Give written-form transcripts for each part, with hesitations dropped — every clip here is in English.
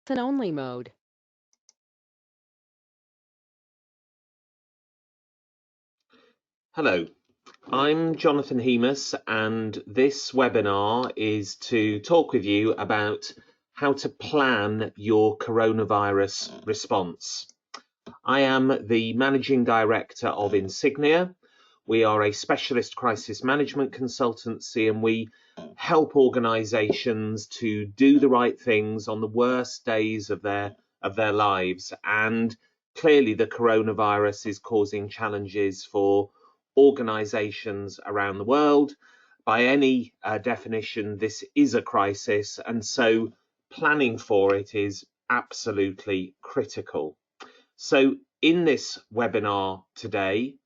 Listen only mode. Hello, I'm Jonathan Hemus, and this webinar is to talk with you about how to plan your coronavirus response. I am the Managing Director of Insignia. We are a specialist crisis management consultancy, and we help organisations to do the right things on the worst days of their lives. And clearly, the coronavirus is causing challenges for organisations around the world. By any definition, this is a crisis, and so planning for it is absolutely critical. So in this webinar today,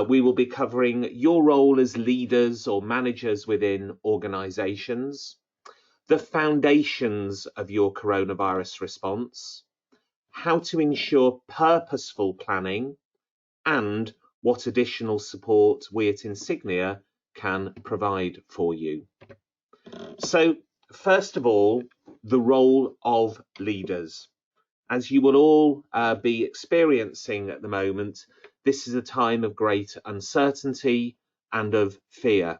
we will be covering your role as leaders or managers within organisations, the foundations of your coronavirus response, how to ensure purposeful planning, and what additional support we at Insignia can provide for you. So first of all, the role of leaders. As you will all be experiencing at the moment, this is a time of great uncertainty and of fear.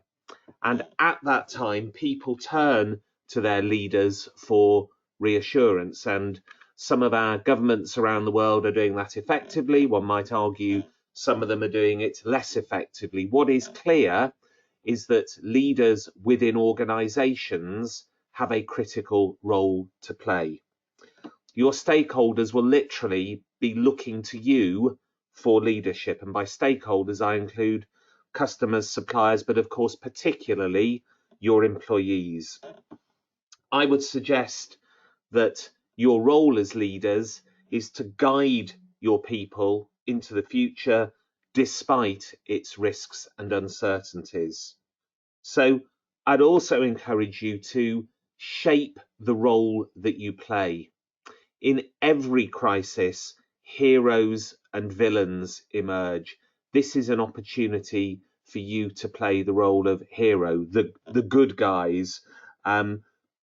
And at that time, people turn to their leaders for reassurance. And some of our governments around the world are doing that effectively. One might argue some of them are doing it less effectively. What is clear is that leaders within organisations have a critical role to play. Your stakeholders will literally be looking to you for leadership. And by stakeholders, I include customers, suppliers, but of course, particularly your employees. I would suggest that your role as leaders is to guide your people into the future despite its risks and uncertainties. So I'd also encourage you to shape the role that you play. In every crisis, heroes and villains emerge. This is an opportunity for you to play the role of hero, the good guys.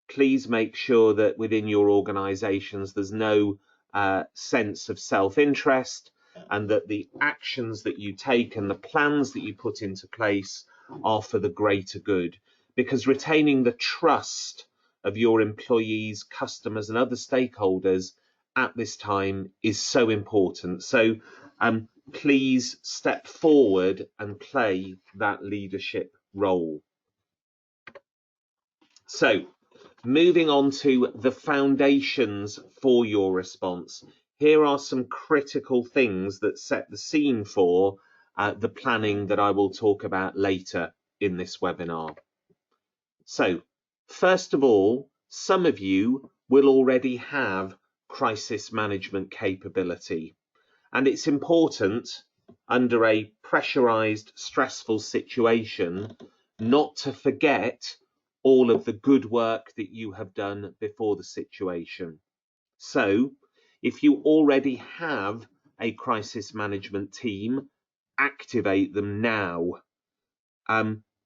Please make sure that within your organisations there's no sense of self-interest, and that the actions that you take and the plans that you put into place are for the greater good. Because retaining the trust of your employees, customers, and other stakeholders at this time is so important. So please step forward and play that leadership role. So moving on to the foundations for your response. Here are some critical things that set the scene for the planning that I will talk about later in this webinar. So first of all, some of you will already have crisis management capability, and it's important under a pressurized, stressful situation not to forget all of the good work that you have done before the situation. So if you already have a crisis management team, activate them now.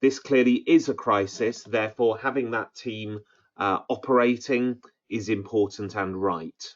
This clearly is a crisis, therefore having that team operating is important and right.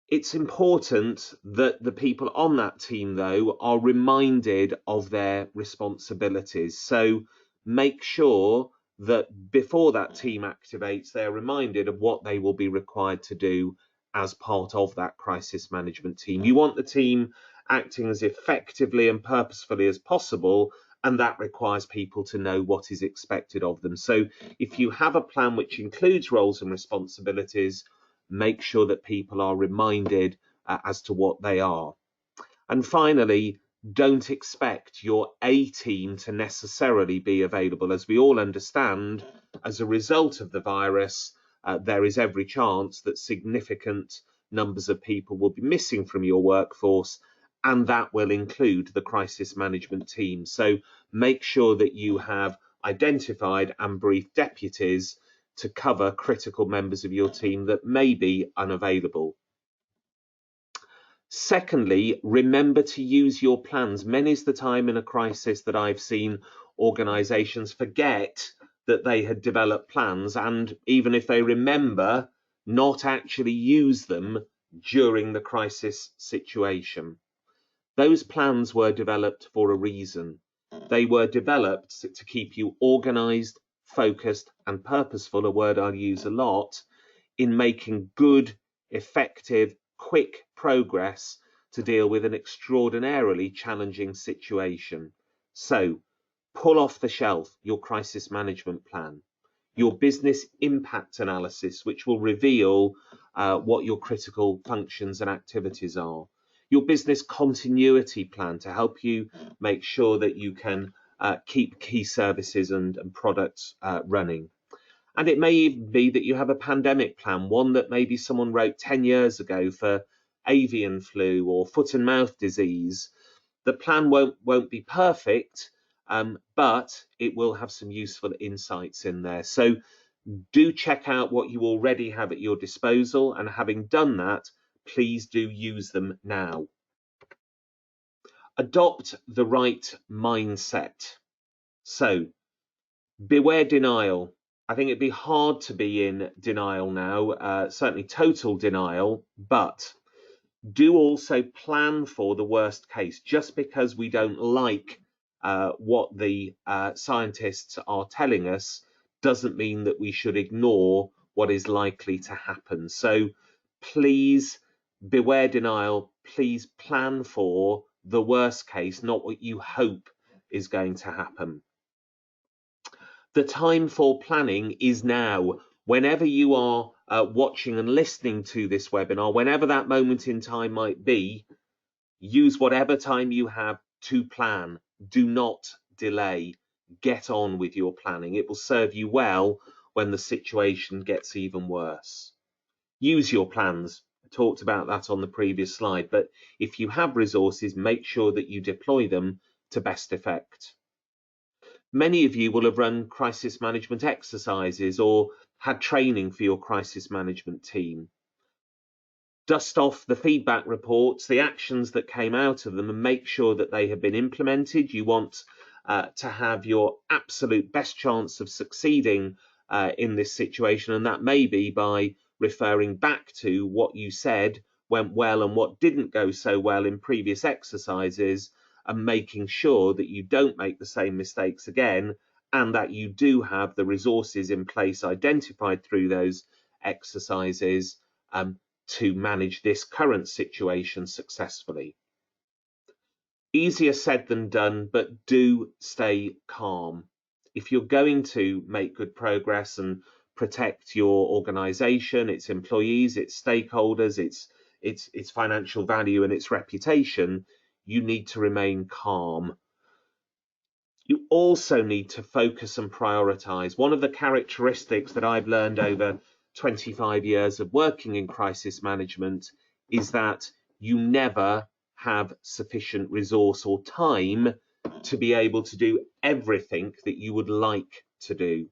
It's important that the people on that team, though, are reminded of their responsibilities. So make sure that before that team activates, they're reminded of what they will be required to do as part of that crisis management team. You want the team acting as effectively and purposefully as possible, and that requires people to know what is expected of them. So if you have a plan which includes roles and responsibilities, make sure that people are reminded as to what they are. And finally, don't expect your A team to necessarily be available. As we all understand, as a result of the virus, there is every chance that significant numbers of people will be missing from your workforce, and that will include the crisis management team. So make sure that you have identified and briefed deputies to cover critical members of your team that may be unavailable. Secondly, remember to use your plans. Many's the time in a crisis that I've seen organisations forget that they had developed plans, and even if they remember not actually use them during the crisis situation. Those plans were developed for a reason. They were developed to keep you organized, focused, and purposeful, a word I use a lot, in making good, effective, quick progress to deal with an extraordinarily challenging situation. So, pull off the shelf your crisis management plan, your business impact analysis, which will reveal what your critical functions and activities are, your business continuity plan to help you make sure that you can keep key services and products running. And it may even be that you have a pandemic plan, one that maybe someone wrote 10 years ago for avian flu or foot and mouth disease. The plan won't be perfect, but it will have some useful insights in there. So do check out what you already have at your disposal, and having done that, please do use them now. Adopt the right mindset. So beware denial. I think it'd be hard to be in denial now, certainly total denial, but do also plan for the worst case. Just because we don't like what the scientists are telling us doesn't mean that we should ignore what is likely to happen. So please beware denial. Please plan for the worst case, not what you hope is going to happen. The time for planning is now. Whenever you are watching and listening to this webinar, whenever that moment in time might be, use whatever time you have to plan. Do not delay. Get on with your planning. It will serve you well when the situation gets even worse. Use your plans. I talked about that on the previous slide, but if you have resources, make sure that you deploy them to best effect. Many of you will have run crisis management exercises or had training for your crisis management team. Dust off the feedback reports, the actions that came out of them, and make sure that they have been implemented. You want to have your absolute best chance of succeeding in this situation, and that may be by referring back to what you said went well and what didn't go so well in previous exercises, and making sure that you don't make the same mistakes again, and that you do have the resources in place identified through those exercises to manage this current situation successfully. Easier said than done, but do stay calm. If you're going to make good progress and protect your organization, its employees, its stakeholders, its financial value and its reputation, you need to remain calm. You also need to focus and prioritize. One of the characteristics that I've learned over 25 years of working in crisis management is that you never have sufficient resource or time to be able to do everything that you would like to do.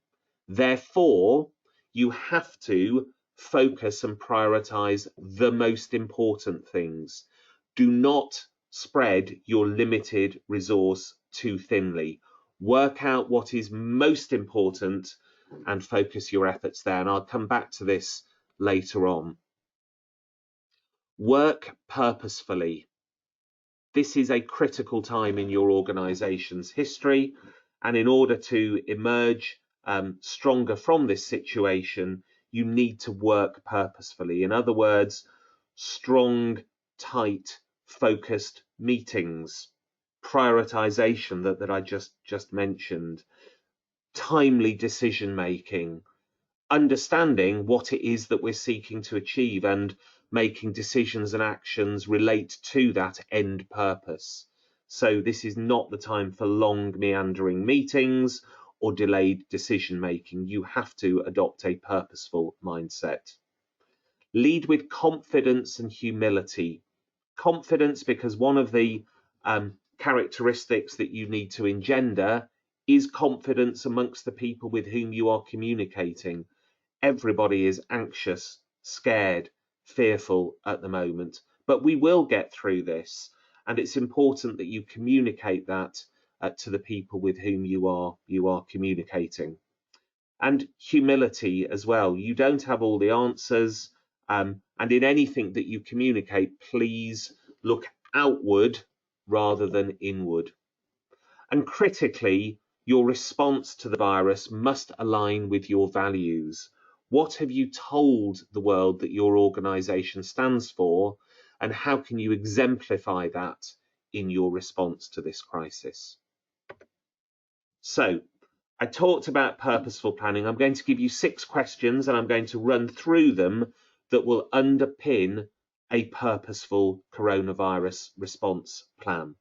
Therefore, you have to focus and prioritize the most important things. Do not spread your limited resource too thinly. Work out what is most important and focus your efforts there. And I'll come back to this later on. Work purposefully. This is a critical time in your organization's history. And in order to emerge stronger from this situation, you need to work purposefully. In other words, strong, tight, focused meetings, prioritization that I just mentioned, timely decision making, understanding what it is that we're seeking to achieve and making decisions and actions relate to that end purpose. So this is not the time for long meandering meetings or delayed decision making. You have to adopt a purposeful mindset. Lead with confidence and humility. Confidence, because one of the characteristics that you need to engender is confidence amongst the people with whom you are communicating. Everybody is anxious, scared, fearful at the moment, but we will get through this, and it's important that you communicate that to the people with whom you are communicating. and humility as well. You don't have all the answers, and in anything that you communicate, please look outward rather than inward. And critically, your response to the virus must align with your values. What have you told the world that your organisation stands for, and how can you exemplify that in your response to this crisis? So, I talked about purposeful planning. I'm going to give you 6 questions and I'm going to run through them that will underpin a purposeful coronavirus response plan.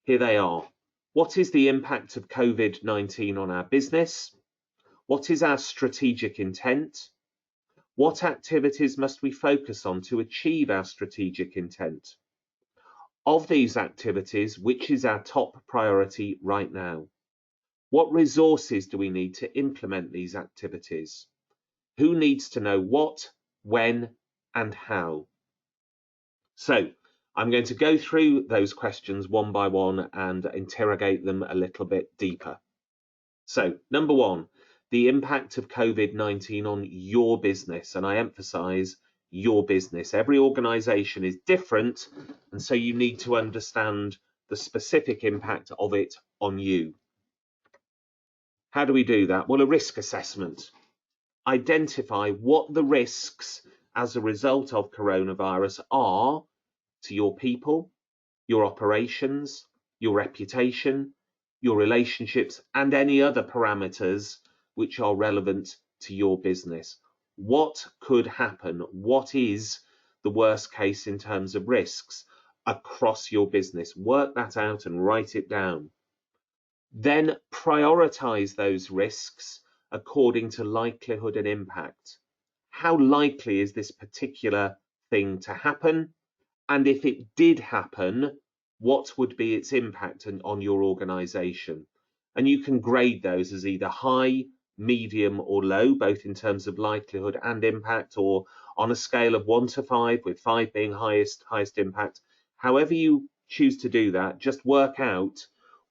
Here they are. What is the impact of COVID-19 on our business? What is our strategic intent? What activities must we focus on to achieve our strategic intent? Of these activities, which is our top priority right now? What resources do we need to implement these activities? Who needs to know what, when, and how? So, I'm going to go through those questions one by one and interrogate them a little bit deeper. So, number 1, the impact of COVID-19 on your business, and I emphasize your business. Every organization is different, and so you need to understand the specific impact of it on you. How do we do that? Well, a risk assessment. Identify what the risks as a result of coronavirus are to your people, your operations, your reputation, your relationships, and any other parameters which are relevant to your business. What could happen? What is the worst case in terms of risks across your business? Work that out and write it down. Then prioritize those risks according to likelihood and impact. How likely is this particular thing to happen? And if it did happen, what would be its impact on your organization? And you can grade those as either high, medium, or low, both in terms of likelihood and impact, or on a scale of 1 to 5, with 5 being highest impact. However you choose to do that, just work out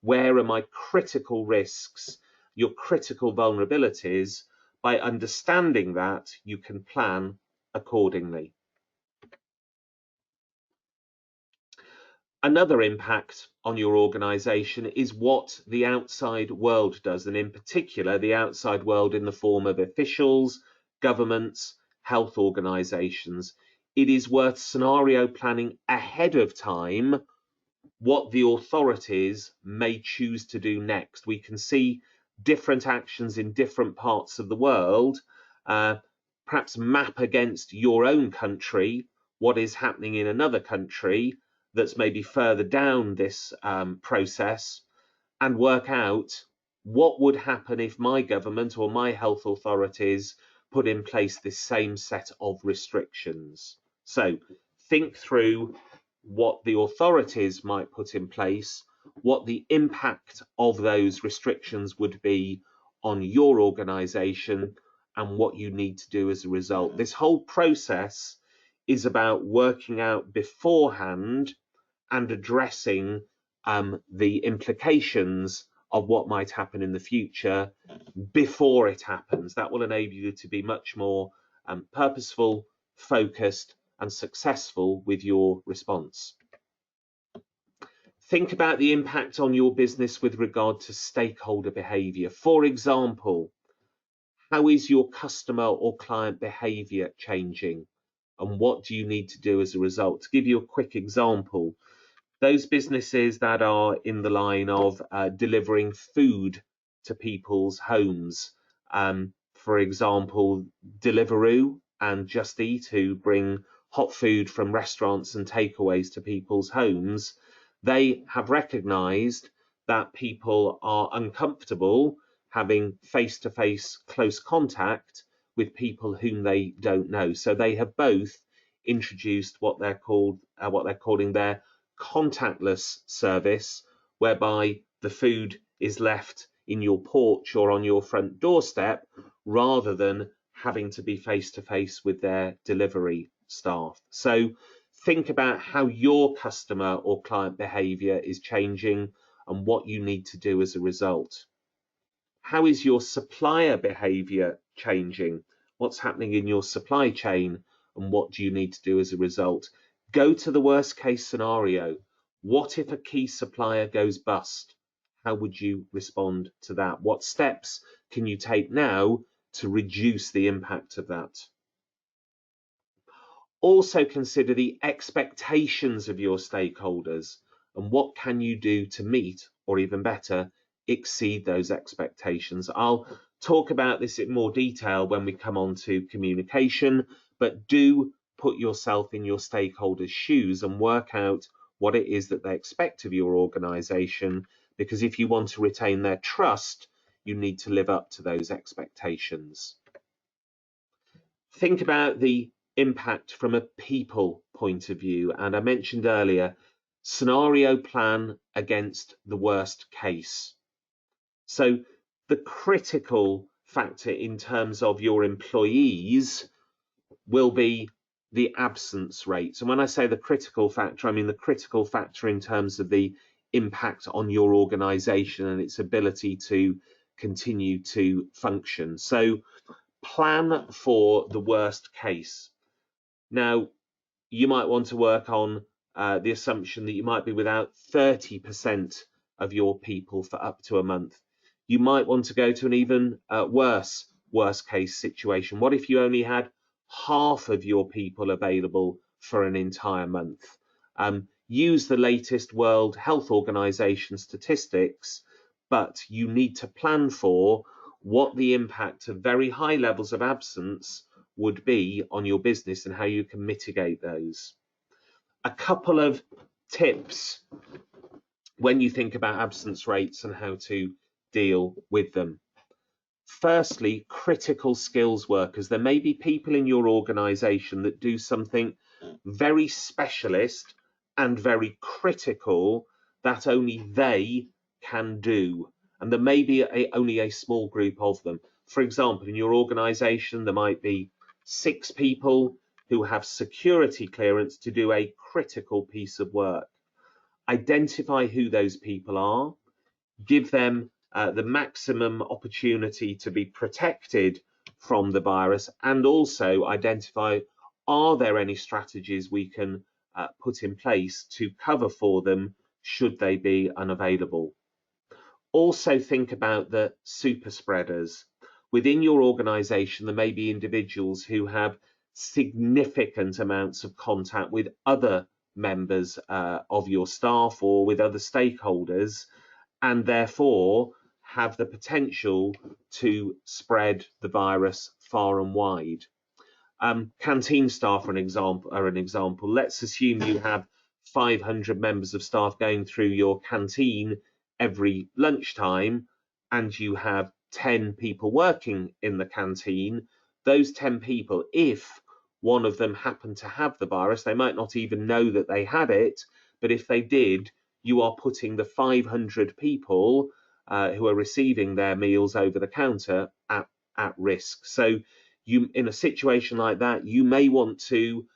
where are my critical risks, your critical vulnerabilities. By understanding that, you can plan accordingly. Another impact on your organization is what the outside world does, and in particular, the outside world in the form of officials, governments, health organizations. It is worth scenario planning ahead of time what the authorities may choose to do next. We can see different actions in different parts of the world, perhaps map against your own country what is happening in another country that's maybe further down this process, and work out what would happen if my government or my health authorities put in place this same set of restrictions. So think through what the authorities might put in place, what the impact of those restrictions would be on your organization, and what you need to do as a result. This whole process is about working out beforehand and addressing the implications of what might happen in the future before it happens. That will enable you to be much more purposeful, focused, and successful with your response. Think about the impact on your business with regard to stakeholder behavior. For example, how is your customer or client behavior changing? And what do you need to do as a result? To give you a quick example, those businesses that are in the line of delivering food to people's homes, for example, Deliveroo and Just Eat, who bring hot food from restaurants and takeaways to people's homes, they have recognized that people are uncomfortable having face-to-face close contact with people whom they don't know. So they have both introduced what they're calling their contactless service, whereby the food is left in your porch or on your front doorstep rather than having to be face to face with their delivery staff. So think about how your customer or client behavior is changing and what you need to do as a result. How is your supplier behaviour changing? What's happening in your supply chain, and what do you need to do as a result? Go to the worst case scenario. What if a key supplier goes bust? How would you respond to that? What steps can you take now to reduce the impact of that? Also consider the expectations of your stakeholders and what can you do to meet, or even better, exceed those expectations. I'll talk about this in more detail when we come on to communication, but do put yourself in your stakeholders' shoes and work out what it is that they expect of your organization, because if you want to retain their trust, you need to live up to those expectations. Think about the impact from a people point of view, and I mentioned earlier, scenario plan against the worst case. So the critical factor in terms of your employees will be the absence rates. And when I say the critical factor, I mean the critical factor in terms of the impact on your organization and its ability to continue to function. So plan for the worst case. Now, you might want to work on the assumption that you might be without 30% of your people for up to a month. You might want to go to an even worst case situation. What if you only had half of your people available for an entire month? Use the latest World Health Organization statistics, but you need to plan for what the impact of very high levels of absence would be on your business and how you can mitigate those. A couple of tips when you think about absence rates and how to deal with them. Firstly, critical skills workers. There may be people in your organization that do something very specialist and very critical that only they can do. And there may be only a small group of them. For example, in your organization, there might be 6 people who have security clearance to do a critical piece of work. Identify who those people are, give them the maximum opportunity to be protected from the virus, and also identify, are there any strategies we can put in place to cover for them should they be unavailable. Also think about the super spreaders. Within your organization, there may be individuals who have significant amounts of contact with other members of your staff or with other stakeholders, and therefore have the potential to spread the virus far and wide. Canteen staff are an example. Let's assume you have 500 members of staff going through your canteen every lunchtime, and you have 10 people working in the canteen. Those 10 people, if one of them happened to have the virus, they might not even know that they had it, but if they did, you are putting the 500 people who are receiving their meals over the counter at risk. So you, in a situation like that, you may want to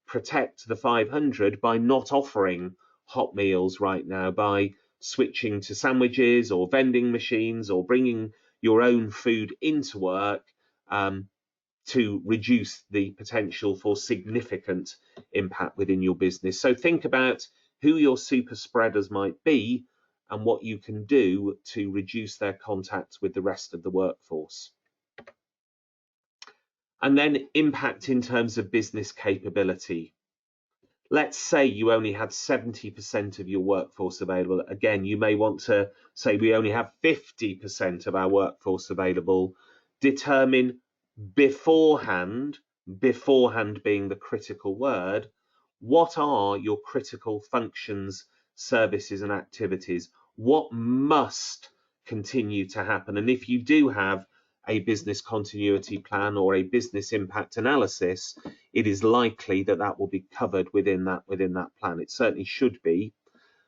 protect the 500 by not offering hot meals right now, by switching to sandwiches or vending machines or bringing your own food into work to reduce the potential for significant impact within your business. So think about who your super spreaders might be and what you can do to reduce their contact with the rest of the workforce. And then impact in terms of business capability. Let's say you only had 70% of your workforce available. Again, you may want to say we only have 50% of our workforce available. Determine beforehand being the critical word, what are your critical functions, services and activities? What must continue to happen? And if you do have a business continuity plan or a business impact analysis, it is likely that that will be covered within that plan. It certainly should be.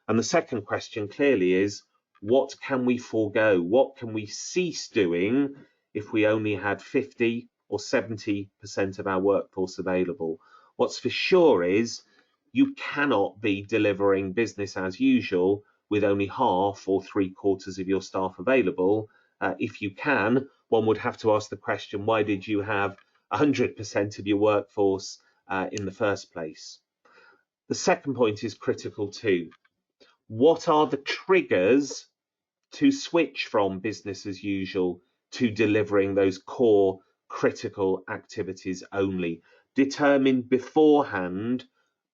And the second question clearly is, what can we forego? What can we cease doing if we only had 50 or 70% of our workforce available? What's for sure is you cannot be delivering business as usual with only half or 3/4 of your staff available, if you can, one would have to ask the question, why did you have 100% of your workforce in the first place? The second point is critical too. What are the triggers to switch from business as usual to delivering those core critical activities only? Determine beforehand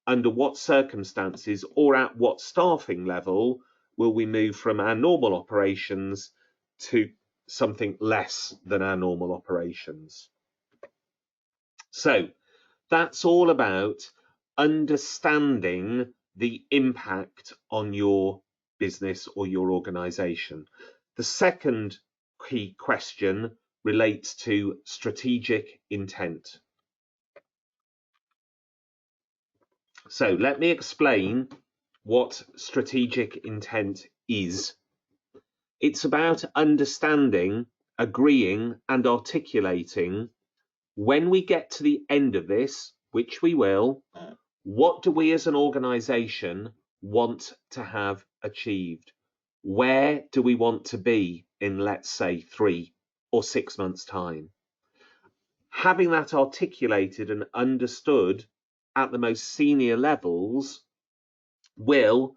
under what circumstances or at what staffing level will we move from our normal operations to something less than our normal operations. So that's all about understanding the impact on your business or your organization. The second key question relates to strategic intent. So let me explain what strategic intent is. It's about understanding, agreeing, and articulating, when we get to the end of this, which we will, what do we as an organization want to have achieved? Where do we want to be in, let's say, 3 or 6 months' time? Having that articulated and understood at the most senior levels will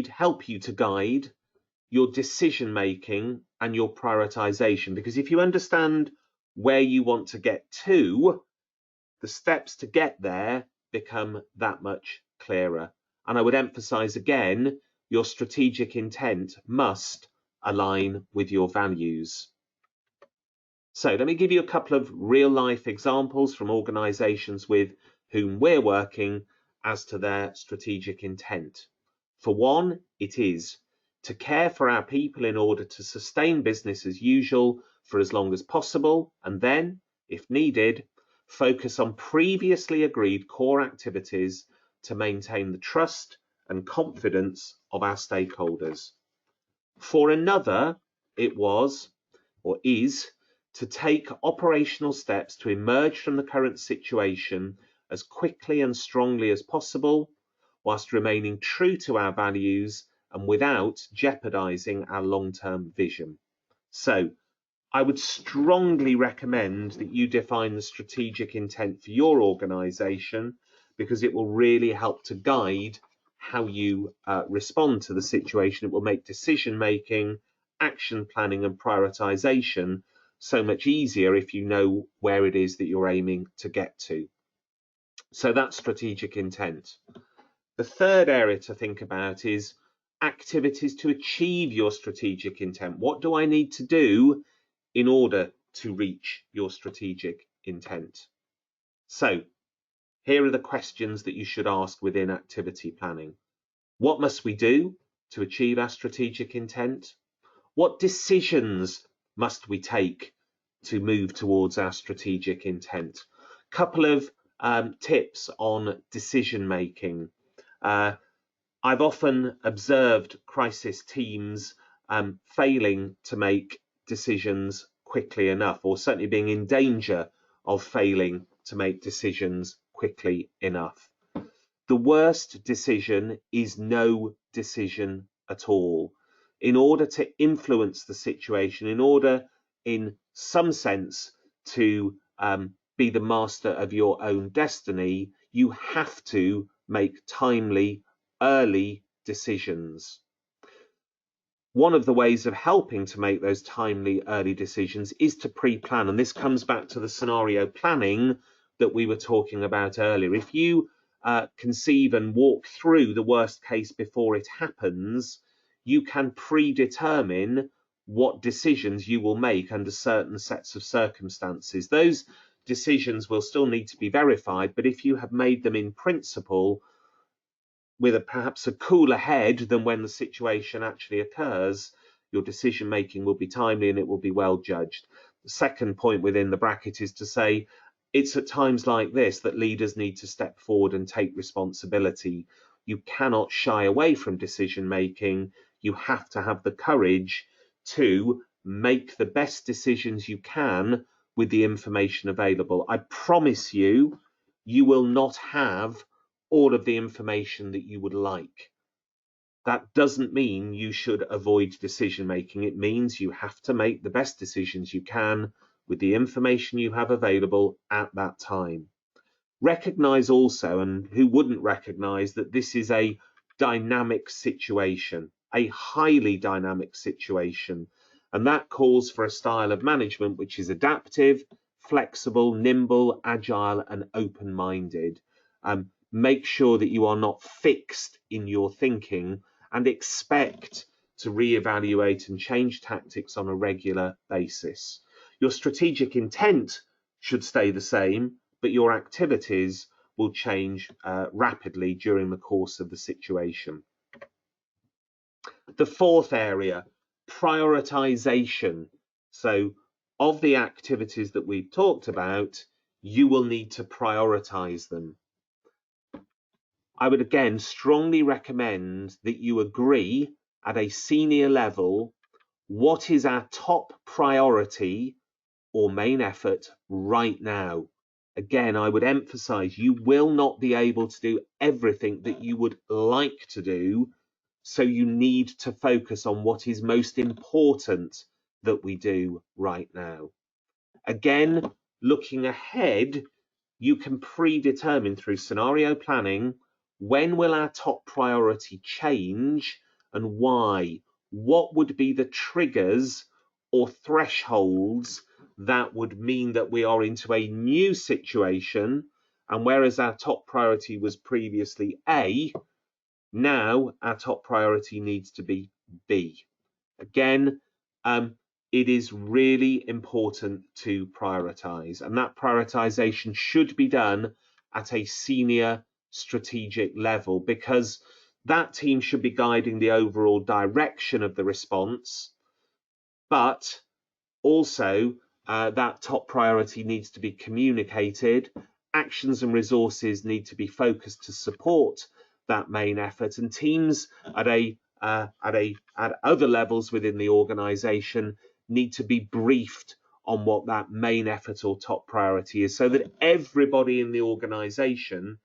help you to guide your decision making and your prioritization. Because if you understand where you want to get to, the steps to get there become that much clearer. And I would emphasize again, your strategic intent must align with your values. So let me give you a couple of real life examples from organizations with whom we're working as to their strategic intent. For one, it is to care for our people in order to sustain business as usual for as long as possible, and then, if needed, focus on previously agreed core activities to maintain the trust and confidence of our stakeholders. For another, it was, or is, to take operational steps to emerge from the current situation as quickly and strongly as possible, whilst remaining true to our values and without jeopardizing our long-term vision. So I would strongly recommend that you define the strategic intent for your organization, because it will really help to guide how you respond to the situation. It will make decision making, action planning and prioritization so much easier if you know where it is that you're aiming to get to. So that's strategic intent. The third area to think about is activities to achieve your strategic intent. What do I need to do in order to reach your strategic intent? So here are the questions that you should ask within activity planning. What must we do to achieve our strategic intent? What decisions must we take to move towards our strategic intent? Couple of tips on decision making. I've often observed crisis teams failing to make decisions quickly enough, or certainly being in danger of failing to make decisions quickly enough. The worst decision is no decision at all. In order to influence the situation, in order, in some sense, to be the master of your own destiny, you have to make timely, early decisions. One of the ways of helping to make those timely, early decisions is to pre-plan. And this comes back to the scenario planning that we were talking about earlier. If you conceive and walk through the worst case before it happens, you can predetermine what decisions you will make under certain sets of circumstances. Those decisions will still need to be verified, but if you have made them in principle with perhaps a cooler head than when the situation actually occurs, your decision making will be timely and it will be well judged. The second point within the bracket is to say, it's at times like this that leaders need to step forward and take responsibility. You cannot shy away from decision making. You have to have the courage to make the best decisions you can with the information available. I promise you, you will not have all of the information that you would like. That doesn't mean you should avoid decision making. It means you have to make the best decisions you can with the information you have available at that time. Recognize also, and who wouldn't recognize, that this is a dynamic situation, a highly dynamic situation, and that calls for a style of management which is adaptive, flexible, nimble, agile, and open-minded. Make sure that you are not fixed in your thinking and expect to reevaluate and change tactics on a regular basis. Your strategic intent should stay the same, but your activities will change rapidly during the course of the situation. The fourth area, prioritization. So of the activities that we've talked about, you will need to prioritize them. I would again strongly recommend that you agree at a senior level what is our top priority or main effort right now. Again, I would emphasize you will not be able to do everything that you would like to do, so you need to focus on what is most important that we do right now. Again, looking ahead, you can predetermine through scenario planning when will our top priority change and why. What would be the triggers or thresholds that would mean that we are into a new situation, and whereas our top priority was previously A, now our top priority needs to be B. Again, it is really important to prioritize, and that prioritization should be done at a senior strategic level, because that team should be guiding the overall direction of the response, but also that top priority needs to be communicated. Actions and resources need to be focused to support that main effort, and teams at other levels within the organization need to be briefed on what that main effort or top priority is, so that everybody in the organization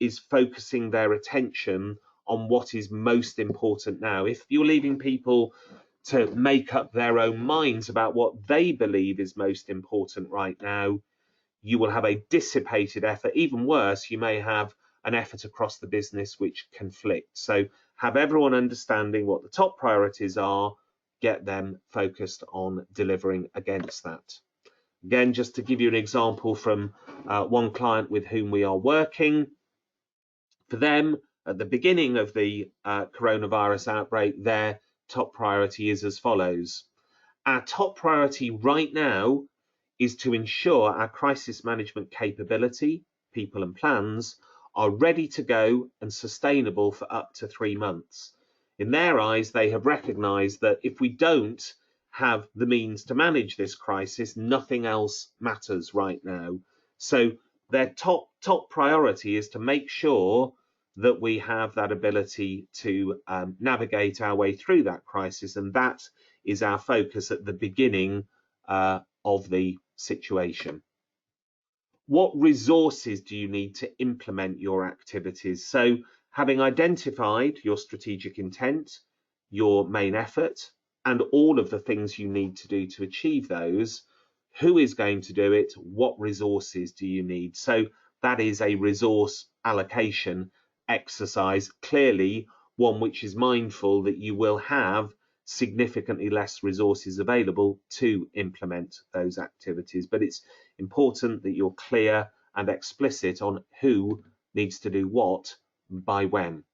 is focusing their attention on what is most important now. If you're leaving people to make up their own minds about what they believe is most important right now, you will have a dissipated effort. Even worse, you may have an effort across the business which conflicts. So have everyone understanding what the top priorities are, get them focused on delivering against that. Again, just to give you an example from one client with whom we are working, for them, at the beginning of the coronavirus outbreak, their top priority is as follows. Our top priority right now is to ensure our crisis management capability, people and plans are ready to go and sustainable for up to 3 months. In their eyes, they have recognized that if we don't have the means to manage this crisis, nothing else matters right now. So their top priority is to make sure that we have that ability to navigate our way through that crisis, and that is our focus at the beginning of the situation. What resources do you need to implement your activities? So having identified your strategic intent, your main effort, and all of the things you need to do to achieve those, who is going to do it? What resources do you need? So that is a resource allocation exercise, clearly one which is mindful that you will have significantly less resources available to implement those activities, but it's important that you're clear and explicit on who needs to do what by when.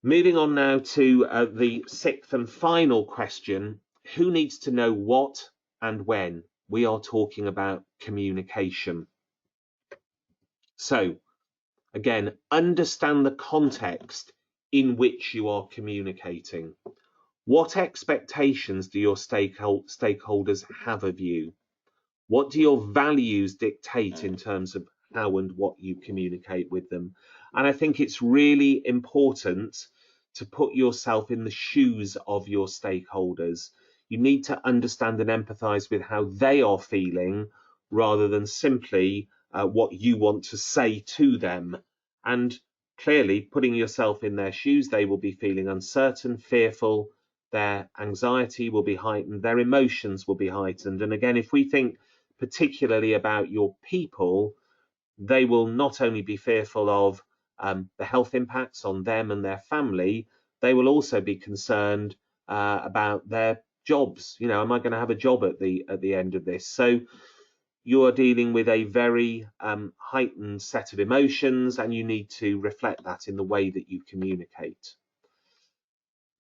Moving on now to the sixth and final question, who needs to know what and when? We are talking about communication. So again, understand the context in which you are communicating. What expectations do your stakeholders have of you? What do your values dictate in terms of how and what you communicate with them? And I think it's really important to put yourself in the shoes of your stakeholders. You need to understand and empathize with how they are feeling rather than simply what you want to say to them. And Clearly, putting yourself in their shoes, they will be feeling uncertain, fearful, their anxiety will be heightened, their emotions will be heightened. And again, if we think particularly about your people, they will not only be fearful of the health impacts on them and their family, they will also be concerned about their jobs. You know, am I going to have a job at the end of this? So you are dealing with a very heightened set of emotions, and you need to reflect that in the way that you communicate.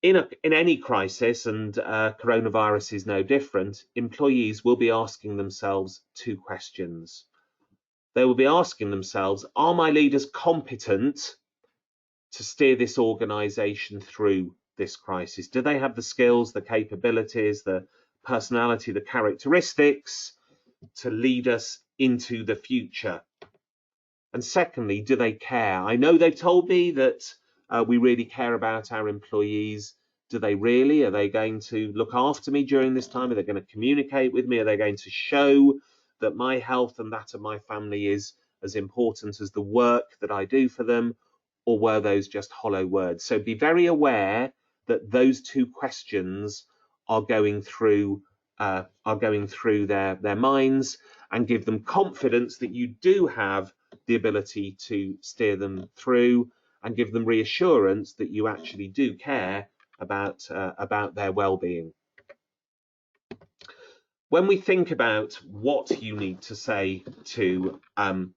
In any crisis, and coronavirus is no different, employees will be asking themselves two questions. They will be asking themselves, are my leaders competent to steer this organization through this crisis? Do they have the skills, the capabilities, the personality, the characteristics to lead us into the future? And secondly, do they care? I know they've told me that we really care about our employees. Do they really? Are they going to look after me during this time? Are they going to communicate with me? Are they going to show that my health and that of my family is as important as the work that I do for them? Or were those just hollow words? So be very aware that those two questions are going through their minds, and give them confidence that you do have the ability to steer them through, and give them reassurance that you actually do care about their well-being. When we think about what you need to say to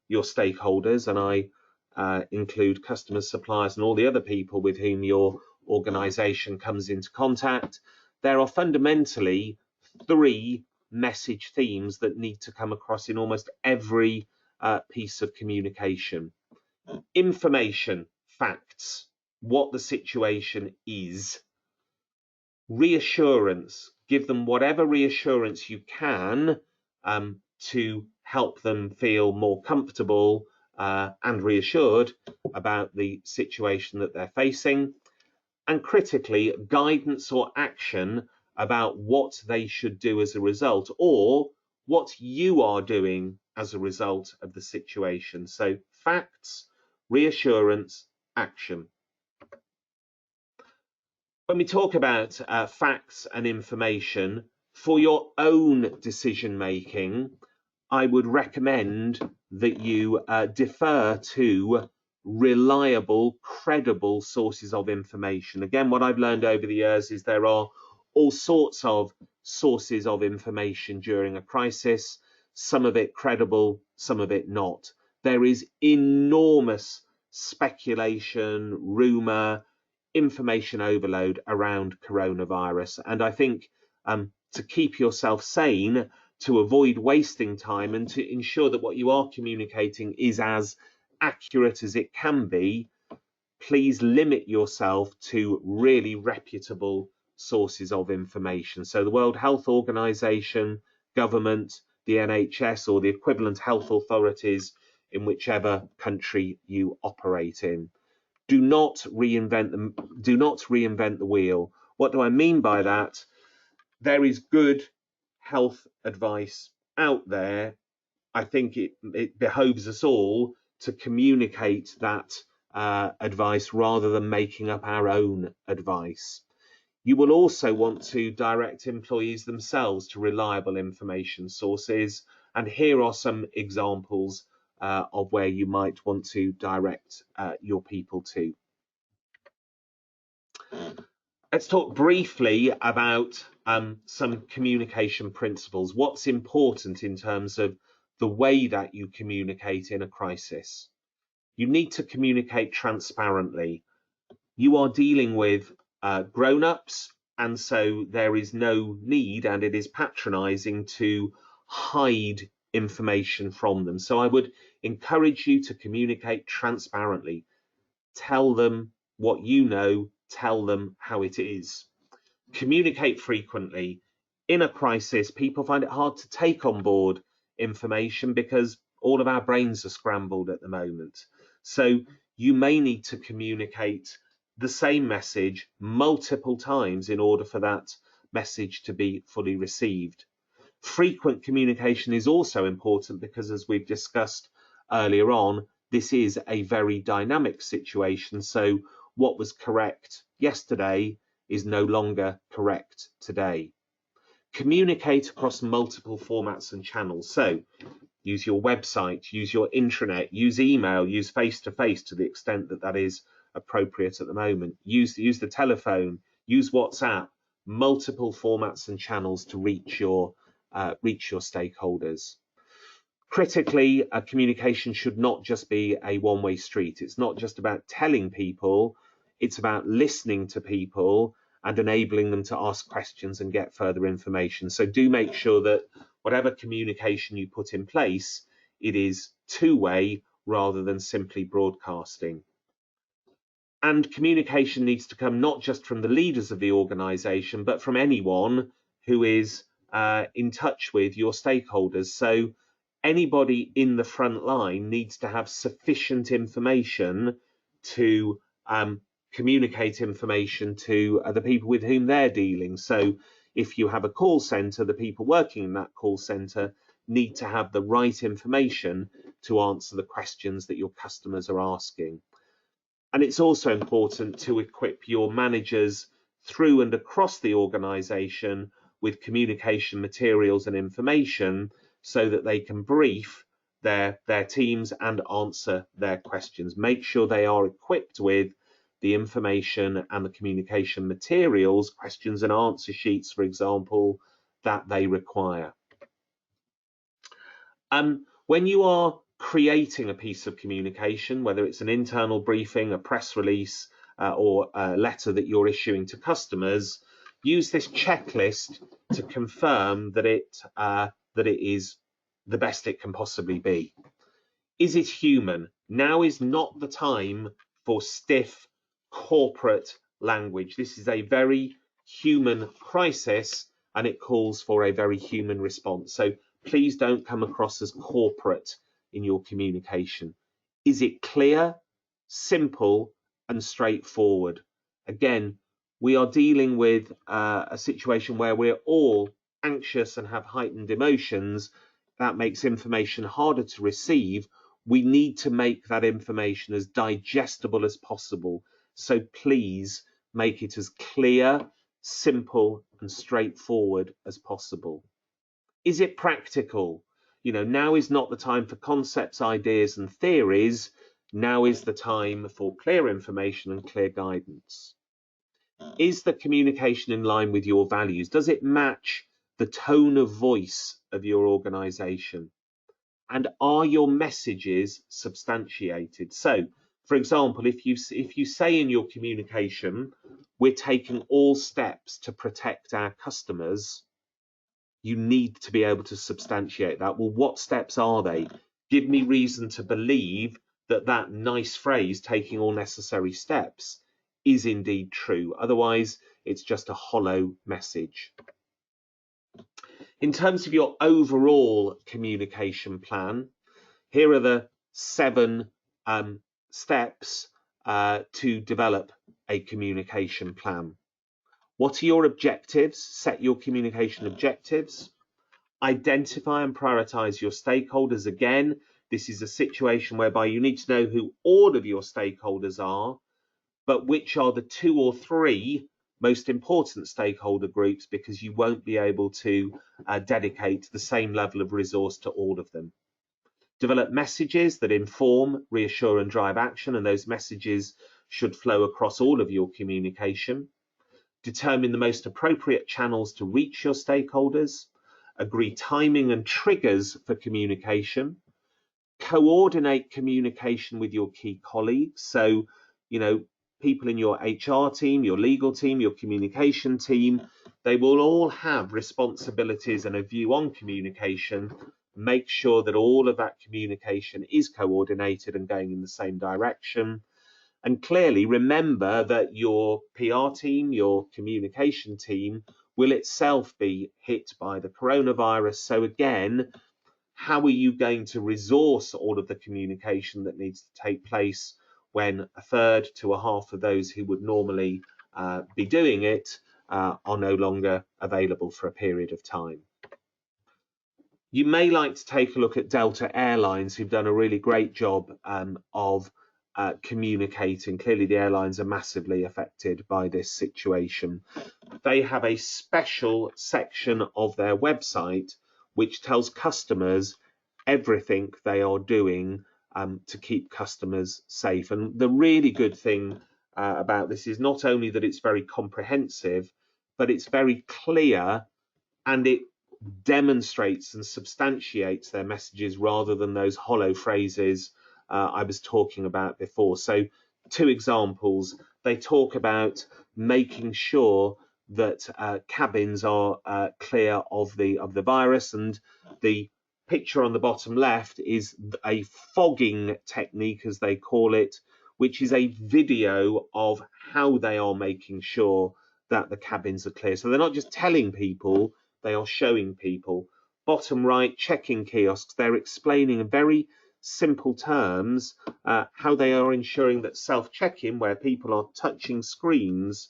your stakeholders, and I include customers, suppliers, and all the other people with whom your organization comes into contact, there are fundamentally three message themes that need to come across in almost every piece of communication. Information, facts, what the situation is. Reassurance, give them whatever reassurance you can to help them feel more comfortable and reassured about the situation that they're facing. And critically, guidance or action about what they should do as a result, or what you are doing as a result of the situation. So facts, reassurance, action. When we talk about facts and information for your own decision making, I would recommend that you defer to reliable, credible sources of information. Again, what I've learned over the years is there are all sorts of sources of information during a crisis, some of it credible, some of it not. There is enormous speculation, rumour, information overload around coronavirus. And I think to keep yourself sane, to avoid wasting time, and to ensure that what you are communicating is as accurate as it can be, please limit yourself to really reputable sources of information. So the World Health Organization, government, the NHS, or the equivalent health authorities in whichever country you operate in. Do not reinvent the wheel. What do I mean by that? There is good health advice out there. I think it behoves us all to communicate that advice rather than making up our own advice. You will also want to direct employees themselves to reliable information sources, and here are some examples of where you might want to direct your people to. Let's talk briefly about some communication principles. What's important in terms of the way that you communicate in a crisis? You need to communicate transparently. You are dealing with grown-ups, and so there is no need, and it is patronizing to hide information from them. So I would encourage you to communicate transparently. Tell them what you know, tell them how it is. Communicate frequently. In a crisis, people find it hard to take on board information because all of our brains are scrambled at the moment. So you may need to communicate the same message multiple times in order for that message to be fully received. Frequent communication is also important because, as we've discussed earlier on, this is a very dynamic situation. So what was correct yesterday is no longer correct today. Communicate across multiple formats and channels. So use your website, use your intranet, use email, use face-to-face to the extent that that is appropriate at the moment. Use the telephone, use WhatsApp, multiple formats and channels to reach your stakeholders. Critically, communication should not just be a one-way street. It's not just about telling people, it's about listening to people and enabling them to ask questions and get further information. So do make sure that whatever communication you put in place, it is two-way rather than simply broadcasting. And communication needs to come not just from the leaders of the organization, but from anyone who is in touch with your stakeholders. So anybody in the front line needs to have sufficient information to communicate information to the people with whom they're dealing. So if you have a call center, the people working in that call center need to have the right information to answer the questions that your customers are asking. And it's also important to equip your managers through and across the organization with communication materials and information so that they can brief their teams and answer their questions. Make sure they are equipped with the information and the communication materials, questions and answer sheets, for example, that they require. When you are creating a piece of communication, whether it's an internal briefing, a press release, or a letter that you're issuing to customers, use this checklist to confirm that it is the best it can possibly be. Is it human? Now is not the time for stiff corporate language. This is a very human crisis and it calls for a very human response. So please don't come across as corporate in your communication. Is it clear, simple, and straightforward? Again, we are dealing with a situation where we're all anxious and have heightened emotions. That makes information harder to receive. We need to make that information as digestible as possible. So please make it as clear, simple, and straightforward as possible. Is it practical? Now is not the time for concepts, ideas, and theories. Now is the time for clear information and clear guidance. Is the communication in line with your values? Does it match the tone of voice of your organization? And are your messages substantiated? So, for example, if you say in your communication, we're taking all steps to protect our customers, you need to be able to substantiate that. Well, what steps are they? Give me reason to believe that that nice phrase, taking all necessary steps, is indeed true. Otherwise, it's just a hollow message. In terms of your overall communication plan, here are the 7 steps to develop a communication plan. What are your objectives? Set your communication objectives. Identify and prioritize your stakeholders. Again, this is a situation whereby you need to know who all of your stakeholders are, but which are the 2 or 3 most important stakeholder groups, because you won't be able to dedicate the same level of resource to all of them. Develop messages that inform, reassure, and drive action, and those messages should flow across all of your communication. Determine the most appropriate channels to reach your stakeholders. Agree timing and triggers for communication. Coordinate communication with your key colleagues. So, people in your HR team, your legal team, your communication team, they will all have responsibilities and a view on communication. Make sure that all of that communication is coordinated and going in the same direction. And clearly remember that your PR team, your communication team, will itself be hit by the coronavirus. So again, how are you going to resource all of the communication that needs to take place when a third to a half of those who would normally be doing it are no longer available for a period of time? You may like to take a look at Delta Airlines, who've done a really great job of communicating. Clearly, the airlines are massively affected by this situation. They have a special section of their website which tells customers everything they are doing to keep customers safe. And the really good thing about this is not only that it's very comprehensive, but it's very clear, and it demonstrates and substantiates their messages rather than those hollow phrases I was talking about before. So 2 examples. They talk about making sure that cabins are clear of the virus, and the picture on the bottom left is a fogging technique, as they call it, which is a video of how they are making sure that the cabins are clear. So they're not just telling people, they are showing people. Bottom right, check-in kiosks. They're explaining in very simple terms how they are ensuring that self-check-in, where people are touching screens,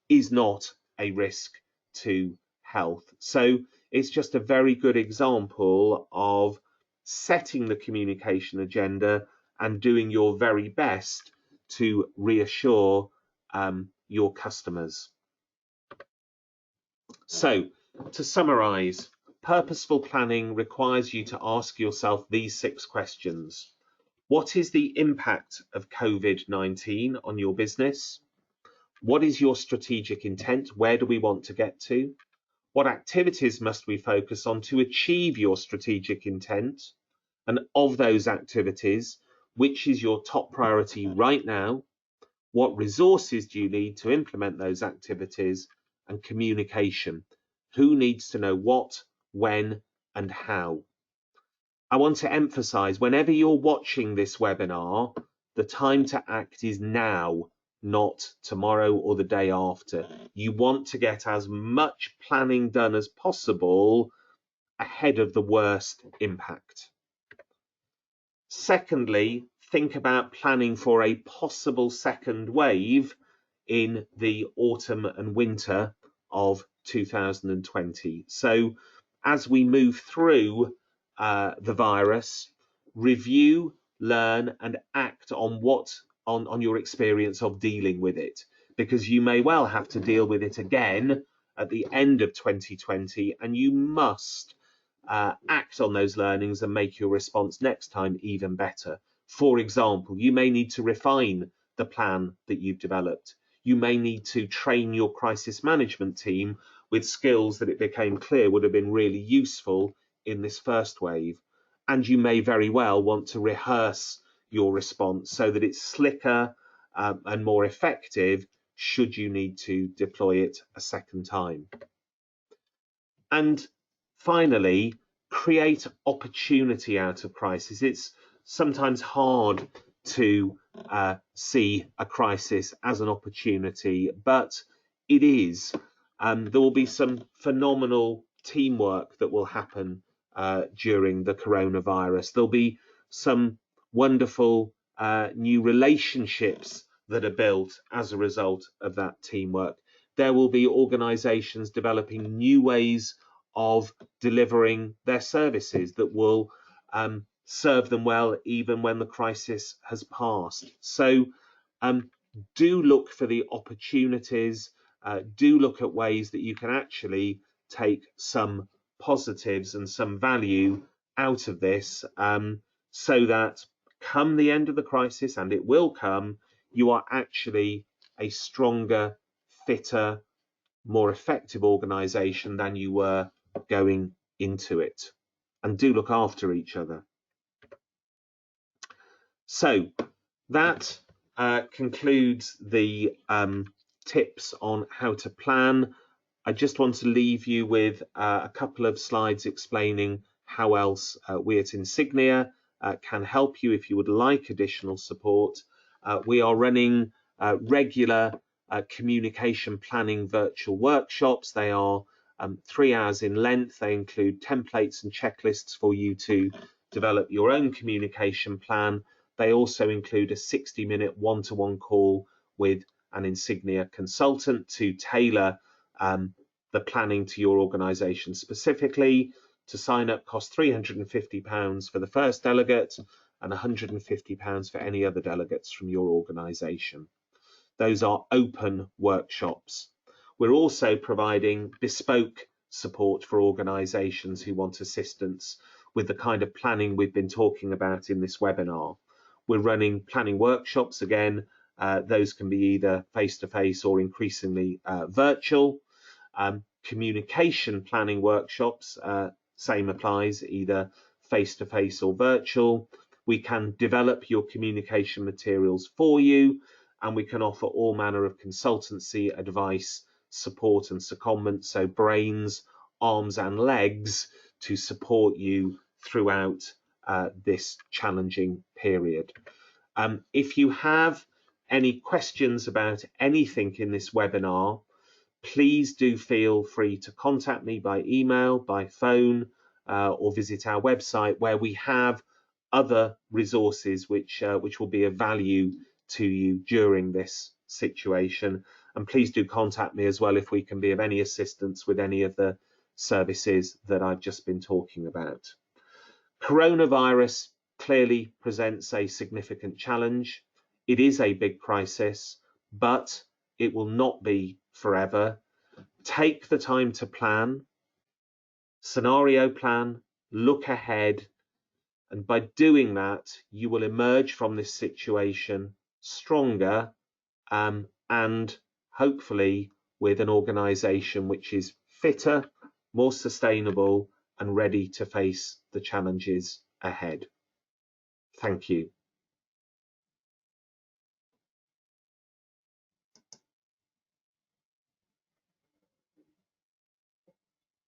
is not a risk to health. So it's just a very good example of setting the communication agenda and doing your very best to reassure your customers. So, to summarize, purposeful planning requires you to ask yourself these 6 questions. What is the impact of COVID-19 on your business? What is your strategic intent? Where do we want to get to? What activities must we focus on to achieve your strategic intent? And of those activities, which is your top priority right now? What resources do you need to implement those activities? And communication. Who needs to know what, when, and how? I want to emphasize, whenever you're watching this webinar, the time to act is now, not tomorrow or the day after. You want to get as much planning done as possible ahead of the worst impact. Secondly, think about planning for a possible second wave in the autumn and winter of 2020. So as we move through the virus, review, learn, and act on on your experience of dealing with it, because you may well have to deal with it again at the end of 2020, and you must act on those learnings and make your response next time even better. For example, you may need to refine the plan that you've developed. You may need to train your crisis management team with skills that it became clear would have been really useful in this first wave. And you may very well want to rehearse your response so that it's slicker and more effective should you need to deploy it a second time. And finally, create opportunity out of crisis. It's sometimes hard to see a crisis as an opportunity, but it is. There will be some phenomenal teamwork that will happen during the coronavirus. There'll be some wonderful new relationships that are built as a result of that teamwork. There will be organizations developing new ways of delivering their services that will serve them well even when the crisis has passed. So do look for the opportunities, do look at ways that you can actually take some positives and some value out of this, so that come the end of the crisis, and it will come, you are actually a stronger, fitter, more effective organization than you were going into it. And do look after each other. So that concludes the tips on how to plan. I just want to leave you with a couple of slides explaining how else we at Insignia can help you if you would like additional support. We are running regular communication planning virtual workshops. They are 3 hours in length. They include templates and checklists for you to develop your own communication plan. They also include a 60-minute one-to-one call with an Insignia consultant to tailor the planning to your organization specifically. To sign up costs £350 for the first delegate and £150 for any other delegates from your organisation. Those are open workshops. We're also providing bespoke support for organisations who want assistance with the kind of planning we've been talking about in this webinar. We're running planning workshops again. Those can be either face-to-face or increasingly virtual. Communication planning workshops, same applies, either face-to-face or virtual. We can develop your communication materials for you, and we can offer all manner of consultancy, advice, support and secondment, so brains, arms and legs to support you throughout this challenging period. If you have any questions about anything in this webinar, please do feel free to contact me by email, by phone, or visit our website where we have other resources which will be of value to you during this situation. And please do contact me as well if we can be of any assistance with any of the services that I've just been talking about. Coronavirus clearly presents a significant challenge. It is a big crisis, but it will not be forever. Take the time to plan, scenario plan, look ahead, and by doing that, you will emerge from this situation stronger and hopefully with an organisation which is fitter, more sustainable, and ready to face the challenges ahead. Thank you.